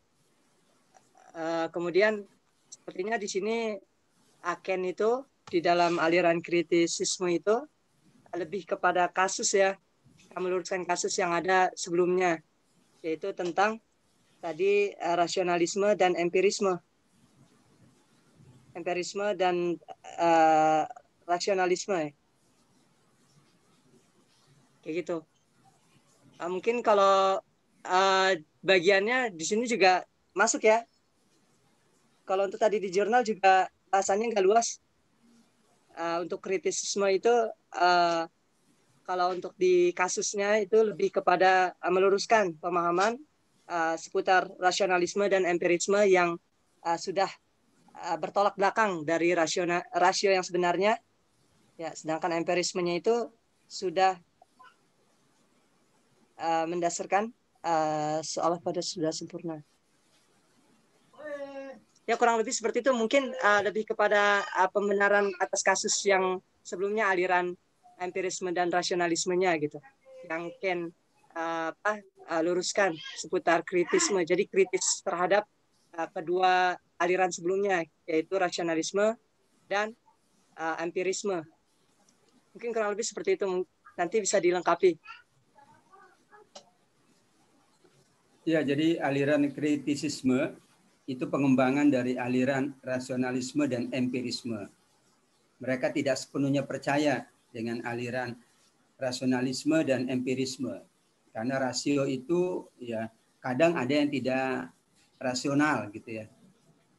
[SPEAKER 1] Kemudian sepertinya di sini Aken itu di dalam aliran kritisisme itu lebih kepada kasus ya, meluruskan kasus yang ada sebelumnya, yaitu tentang tadi rasionalisme dan empirisme dan rasionalisme ya. Kayak gitu. Mungkin kalau bagiannya di sini juga masuk ya. Kalau untuk tadi di jurnal juga bahasanya nggak luas. Untuk kritisisme itu kalau untuk di kasusnya itu lebih kepada meluruskan pemahaman seputar rasionalisme dan empirisme yang sudah bertolak belakang dari rasio yang sebenarnya. Ya, sedangkan empirismenya itu sudah mendasarkan seolah pada sudah sempurna. Ya kurang lebih seperti itu, mungkin lebih kepada pembenaran atas kasus yang sebelumnya aliran empirisme dan rasionalismenya gitu. Yang Ken luruskan seputar kritisme. Jadi kritis terhadap kedua aliran sebelumnya, yaitu rasionalisme dan empirisme. Mungkin kurang lebih seperti itu, nanti bisa dilengkapi.
[SPEAKER 4] Ya, jadi aliran kritisisme itu pengembangan dari aliran rasionalisme dan empirisme. Mereka tidak sepenuhnya percaya dengan aliran rasionalisme dan empirisme. Karena rasio itu ya kadang ada yang tidak rasional gitu ya.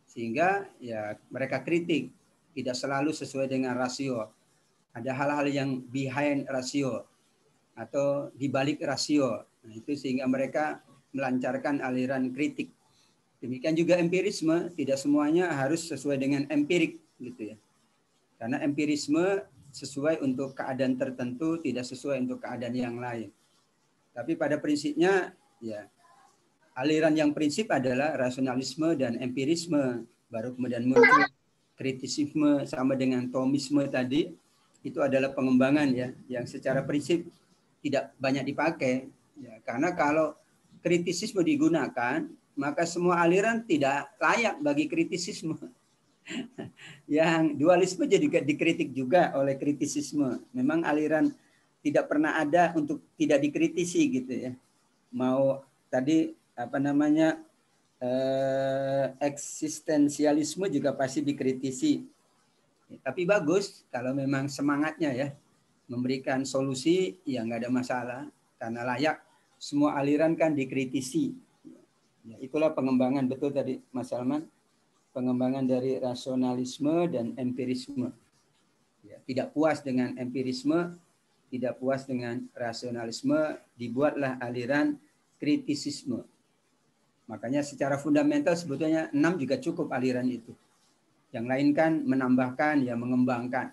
[SPEAKER 4] Sehingga ya mereka kritik, tidak selalu sesuai dengan rasio. Ada hal-hal yang behind rasio atau dibalik rasio. Nah, itu sehingga mereka melancarkan aliran kritik. Demikian juga empirisme, tidak semuanya harus sesuai dengan empirik gitu ya. Karena empirisme sesuai untuk keadaan tertentu, tidak sesuai untuk keadaan yang lain. Tapi pada prinsipnya ya aliran yang prinsip adalah rasionalisme dan empirisme, baru kemudian muncul kritisisme sama dengan Thomisme tadi, itu adalah pengembangan ya, yang secara prinsip tidak banyak dipakai. Ya, karena kalau kritisisme digunakan, maka semua aliran tidak layak bagi kritisisme. Yang dualisme jadi dikritik juga oleh kritisisme. Memang aliran tidak pernah ada untuk tidak dikritisi gitu ya. Mau tadi apa namanya eksistensialisme juga pasti dikritisi. Tapi bagus kalau memang semangatnya ya memberikan solusi, ya nggak ada masalah karena layak. Semua aliran kan dikritisi. Ya, itulah pengembangan betul tadi Mas Salman. Pengembangan dari rasionalisme dan empirisme. Ya, tidak puas dengan empirisme, tidak puas dengan rasionalisme, dibuatlah aliran kritisisme. Makanya secara fundamental sebetulnya 6 juga cukup aliran itu. Yang lain kan menambahkan, ya mengembangkan.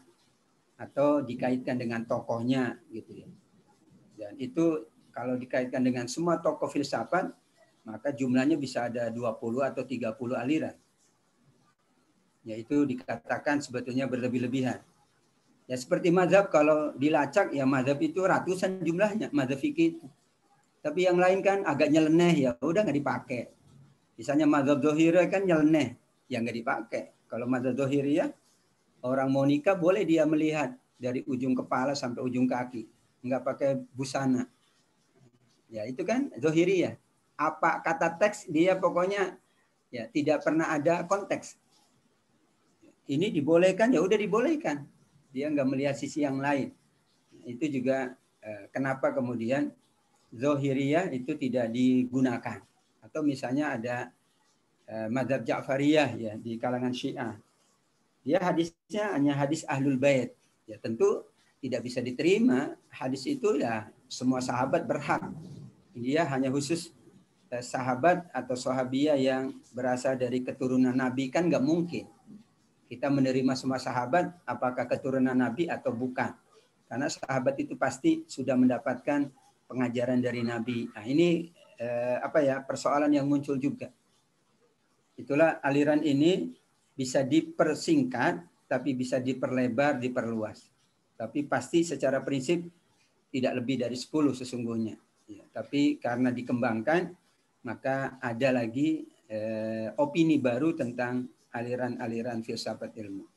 [SPEAKER 4] Atau dikaitkan dengan tokohnya gitu ya. Dan itu kalau dikaitkan dengan semua tokoh filsafat, maka jumlahnya bisa ada 20 atau 30 aliran. Yaitu dikatakan sebetulnya berlebih-lebihan. Ya seperti mazhab, kalau dilacak ya mazhab itu ratusan jumlahnya, mazhab fikih itu. Tapi yang lain kan agak nyeleneh, ya udah nggak dipakai. Misalnya mazhab Zohiriyah kan nyeleneh, ya nggak dipakai. Kalau mazhab Zohiriyah, orang mau nikah boleh dia melihat dari ujung kepala sampai ujung kaki, nggak pakai busana. Ya itu kan Zohiriyah. Apa kata teks dia pokoknya ya tidak pernah ada konteks. Ini dibolehkan, ya udah dibolehkan. Dia nggak melihat sisi yang lain. Itu juga kenapa kemudian Zohiriyah itu tidak digunakan. Atau misalnya ada mazhab Ja'fariyah ya di kalangan Syiah. Dia hadisnya hanya hadis Ahlul Bait. Ya tentu tidak bisa diterima. Hadis itu ya semua sahabat berhak. Dia hanya khusus sahabat atau sahabiyah yang berasal dari keturunan Nabi, kan nggak mungkin. Kita menerima semua sahabat, apakah keturunan Nabi atau bukan. Karena sahabat itu pasti sudah mendapatkan pengajaran dari Nabi. Nah ini persoalan yang muncul juga. Itulah aliran ini bisa dipersingkat, tapi bisa diperlebar, diperluas. Tapi pasti secara prinsip tidak lebih dari 10 sesungguhnya. Ya, tapi karena dikembangkan, maka ada lagi opini baru tentang aliran-aliran filsafat ilmu.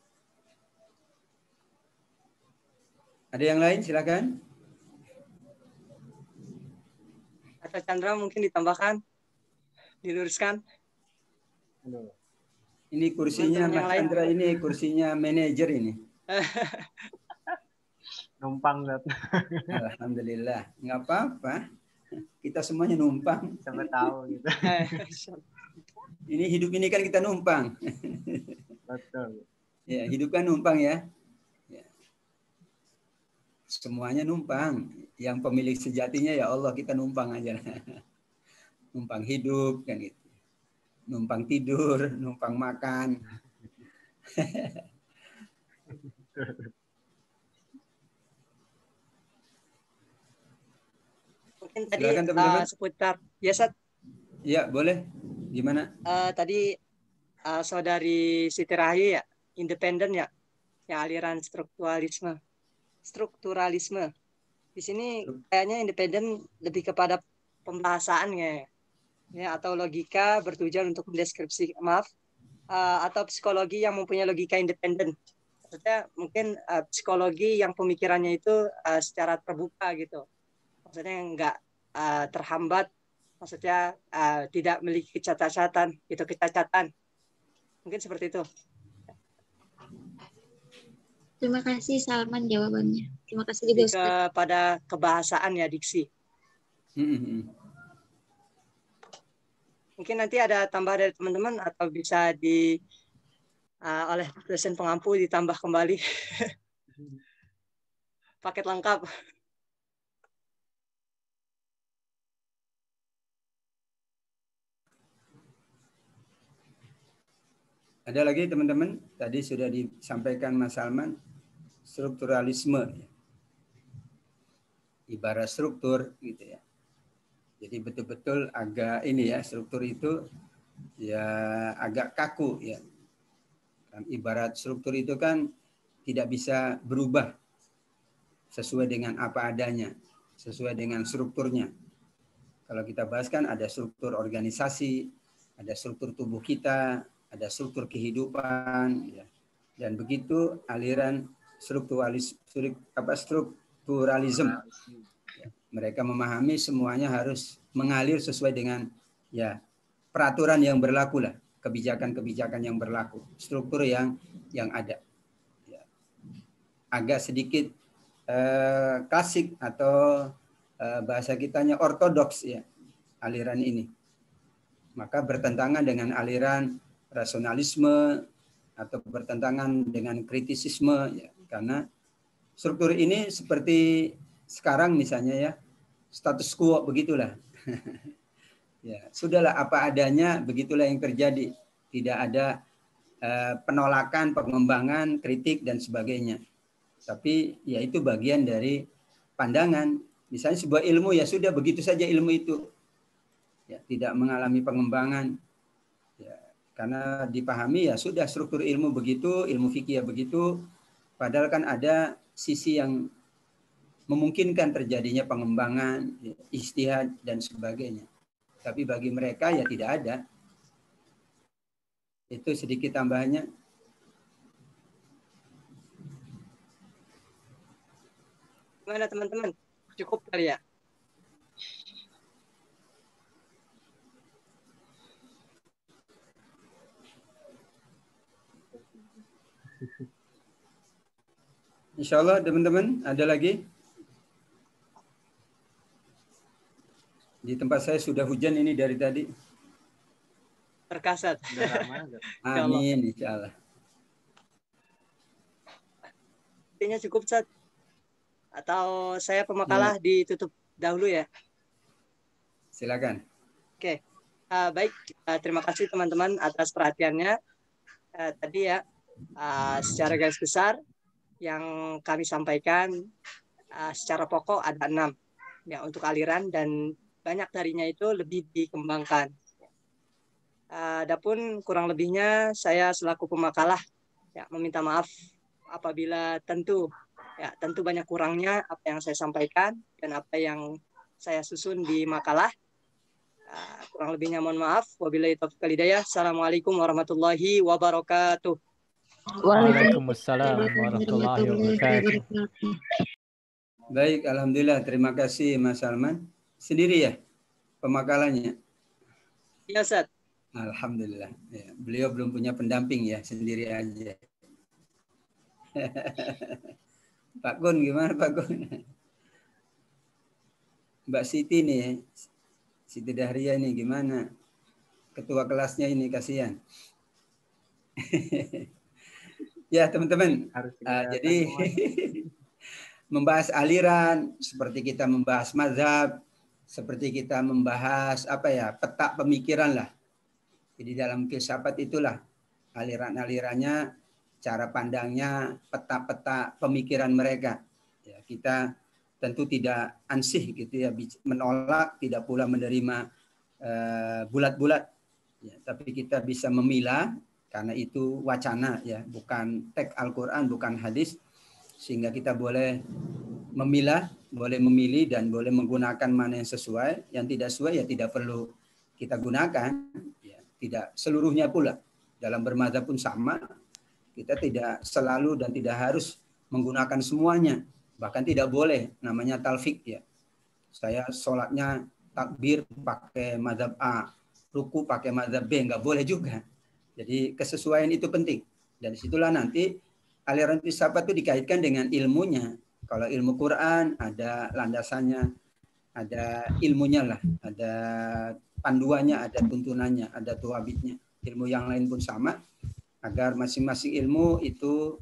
[SPEAKER 4] Ada yang lain? Silakan.
[SPEAKER 1] Kata Chandra mungkin ditambahkan, diluruskan.
[SPEAKER 4] Ini kursinya Mas Chandra, ini kursinya manajer ini.
[SPEAKER 5] Numpang.
[SPEAKER 4] Alhamdulillah, nggak apa-apa. Kita semuanya numpang.
[SPEAKER 5] Siapa tahu gitu.
[SPEAKER 4] Ini hidup ini kan kita numpang.
[SPEAKER 5] Betul.
[SPEAKER 4] Ya, hidup kan numpang ya. Semuanya numpang. Yang pemilik sejatinya ya Allah, kita numpang aja. Numpang hidup kan gitu. Numpang tidur, numpang makan.
[SPEAKER 1] Mungkin tadi
[SPEAKER 4] Silakan, teman-teman.
[SPEAKER 1] seputar biasa.
[SPEAKER 4] Ya, boleh. Gimana?
[SPEAKER 1] Tadi saudari Siti Rahayu ya, independen ya, yang aliran strukturalisme. Di sini kayaknya independen lebih kepada pembahasan ya, atau logika bertujuan untuk mendeskripsi, atau psikologi yang mempunyai logika independen. Maksudnya mungkin psikologi yang pemikirannya itu secara terbuka gitu. Maksudnya nggak terhambat, maksudnya tidak memiliki kecacatan, mungkin seperti itu.
[SPEAKER 3] Terima kasih Salman jawabannya. Terima kasih juga Ustaz.
[SPEAKER 1] Kepada kebahasaan ya, diksi. Mungkin nanti ada tambah dari teman-teman atau bisa oleh dosen pengampu ditambah kembali. Paket lengkap.
[SPEAKER 4] Ada lagi teman-teman? Tadi sudah disampaikan Mas Salman, strukturalisme. Ibarat struktur gitu ya. Jadi betul-betul agak ini ya, struktur itu ya agak kaku ya. Ibarat struktur itu kan tidak bisa berubah sesuai dengan apa adanya, sesuai dengan strukturnya. Kalau kita bahas kan ada struktur organisasi, ada struktur tubuh kita, ada struktur kehidupan, ya. Dan begitu aliran strukturalisme. Ya, mereka memahami semuanya harus mengalir sesuai dengan ya peraturan yang berlaku lah, kebijakan-kebijakan yang berlaku, struktur yang ada. Ya. Agak sedikit klasik atau bahasa kitanya ortodoks ya aliran ini. Maka bertentangan dengan aliran rasionalisme atau bertentangan dengan kritisisme ya, karena struktur ini seperti sekarang misalnya ya status quo begitulah. Ya, sudahlah apa adanya, begitulah yang terjadi. Tidak ada penolakan, pengembangan, kritik dan sebagainya. Tapi ya itu bagian dari pandangan. Misalnya sebuah ilmu ya sudah begitu saja ilmu itu. Ya, tidak mengalami pengembangan. Ya, karena dipahami ya sudah struktur ilmu begitu, ilmu fikih ya begitu. Padahal kan ada sisi yang memungkinkan terjadinya pengembangan, ijtihad dan sebagainya. Tapi bagi mereka ya tidak ada. Itu sedikit tambahannya.
[SPEAKER 1] Gimana teman-teman? Cukup kali ya?
[SPEAKER 4] Insya Allah teman-teman, ada lagi? Di tempat saya sudah hujan ini dari tadi.
[SPEAKER 1] Berkasat.
[SPEAKER 4] Amin, insya Allah.
[SPEAKER 1] Intinya cukup, Ustaz. Atau saya pemakalah ditutup dahulu ya?
[SPEAKER 4] Silakan.
[SPEAKER 1] Oke. Baik, terima kasih teman-teman atas perhatiannya. Tadi ya, secara garis besar, yang kami sampaikan secara pokok ada 6 ya untuk aliran dan banyak darinya itu lebih dikembangkan. Adapun kurang lebihnya saya selaku pemakalah ya meminta maaf apabila tentu banyak kurangnya apa yang saya sampaikan dan apa yang saya susun di makalah. Kurang lebihnya mohon maaf. Wabillahi taufiq wal hidayah. Assalamualaikum warahmatullahi wabarakatuh.
[SPEAKER 2] Waalaikumsalam warahmatullahi wabarakatuh.
[SPEAKER 4] Baik, alhamdulillah. Terima kasih Mas Salman. Sendiri ya pemakalanya?
[SPEAKER 1] Iya, Ustaz.
[SPEAKER 4] Alhamdulillah. Ya, beliau belum punya pendamping ya, sendiri aja. Pak Gun gimana Pak Gun? Mbak Siti nih, Siti Dahria ini gimana? Ketua kelasnya ini kasihan. Ya teman-teman, jadi membahas aliran seperti kita membahas mazhab, seperti kita membahas peta pemikiran lah. Jadi dalam filsafat itulah aliran-alirannya, cara pandangnya, peta-peta pemikiran mereka. Ya, kita tentu tidak ansih gitu ya, menolak, tidak pula menerima bulat-bulat. Ya, tapi kita bisa memilah. Karena itu wacana ya, bukan teks Al-Quran, bukan hadis. Sehingga kita boleh memilah, boleh memilih dan boleh menggunakan mana yang sesuai. Yang tidak sesuai ya tidak perlu kita gunakan. Ya, tidak seluruhnya pula. Dalam bermadzhab pun sama. Kita tidak selalu dan tidak harus menggunakan semuanya. Bahkan tidak boleh, namanya talfik ya. Saya sholatnya takbir pakai madzhab A, ruku pakai madzhab B, nggak boleh juga. Jadi kesesuaian itu penting. Dan disitulah nanti aliran filsafat itu dikaitkan dengan ilmunya. Kalau ilmu Quran ada landasannya, ada ilmunya lah, ada panduannya, ada tuntunannya, ada tuabitnya. Ilmu yang lain pun sama, agar masing-masing ilmu itu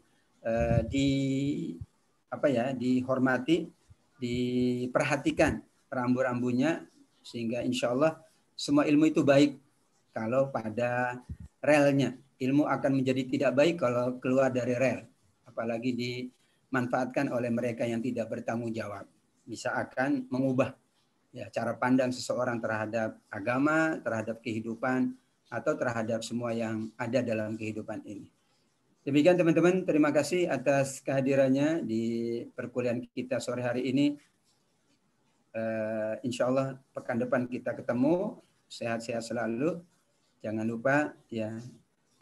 [SPEAKER 4] dihormati, diperhatikan rambu-rambunya, sehingga insya Allah semua ilmu itu baik kalau pada relnya. Ilmu akan menjadi tidak baik kalau keluar dari rel. Apalagi dimanfaatkan oleh mereka yang tidak bertanggung jawab. Bisa akan mengubah ya cara pandang seseorang terhadap agama, terhadap kehidupan, atau terhadap semua yang ada dalam kehidupan ini. Demikian teman-teman, terima kasih atas kehadirannya di perkuliahan kita sore hari ini. Insya Allah pekan depan kita ketemu. Sehat-sehat selalu. Jangan lupa ya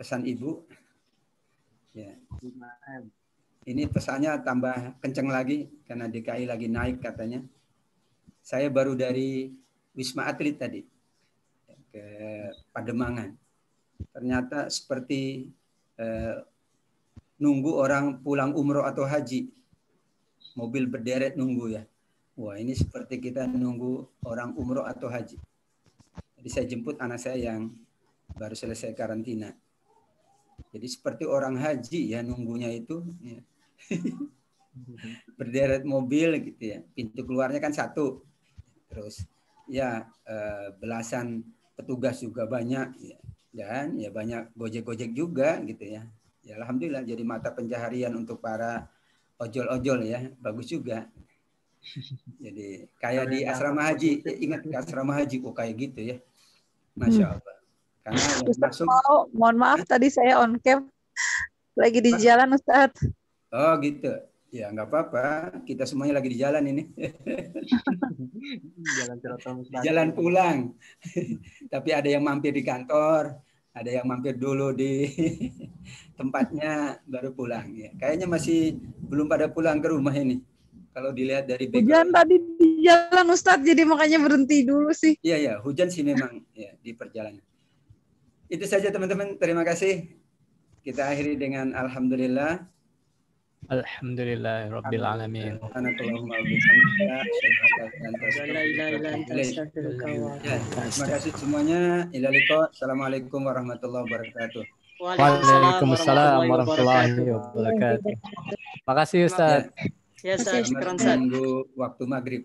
[SPEAKER 4] pesan ibu. Ya. Ini pesannya tambah kenceng lagi karena DKI lagi naik katanya. Saya baru dari Wisma Atlet tadi ke Pademangan. Ternyata seperti nunggu orang pulang umroh atau haji. Mobil berderet nunggu ya. Wah, ini seperti kita nunggu orang umroh atau haji. Jadi saya jemput anak saya yang baru selesai karantina. Jadi seperti orang haji ya nunggunya itu. Ya. Berderet mobil gitu ya. Pintu keluarnya kan satu. Terus ya belasan petugas juga banyak. Ya. Dan ya banyak gojek-gojek juga gitu ya. Ya alhamdulillah jadi mata pencaharian untuk para ojol-ojol ya. Bagus juga. Jadi kayak di asrama haji. Ingat ke asrama haji kok kayak gitu ya. Masya Allah. Karena yang
[SPEAKER 6] Ustaz
[SPEAKER 4] masuk.
[SPEAKER 6] mohon maaf tadi saya on cam lagi di jalan Ustaz.
[SPEAKER 4] Oh gitu. Ya nggak apa-apa. Kita semuanya lagi di jalan ini. Jalan pulang. Tapi ada yang mampir di kantor. Ada yang mampir dulu di tempatnya baru pulang. Ya, kayaknya masih belum pada pulang ke rumah ini. Kalau dilihat dari background.
[SPEAKER 6] Hujan tadi di jalan Ustadz, jadi makanya berhenti dulu sih.
[SPEAKER 4] Iya ya, hujan sih memang ya di perjalanan. Itu saja teman-teman. Terima kasih. Kita akhiri dengan alhamdulillah.
[SPEAKER 2] Alhamdulillahirabbil alamin.
[SPEAKER 4] Terima kasih semuanya. Ila liqa. Assalamualaikum warahmatullahi wabarakatuh.
[SPEAKER 2] Waalaikumsalam warahmatullahi wabarakatuh. Makasih Ustaz.
[SPEAKER 1] Ya, Ustaz.
[SPEAKER 4] Selamat menunggu waktu maghrib.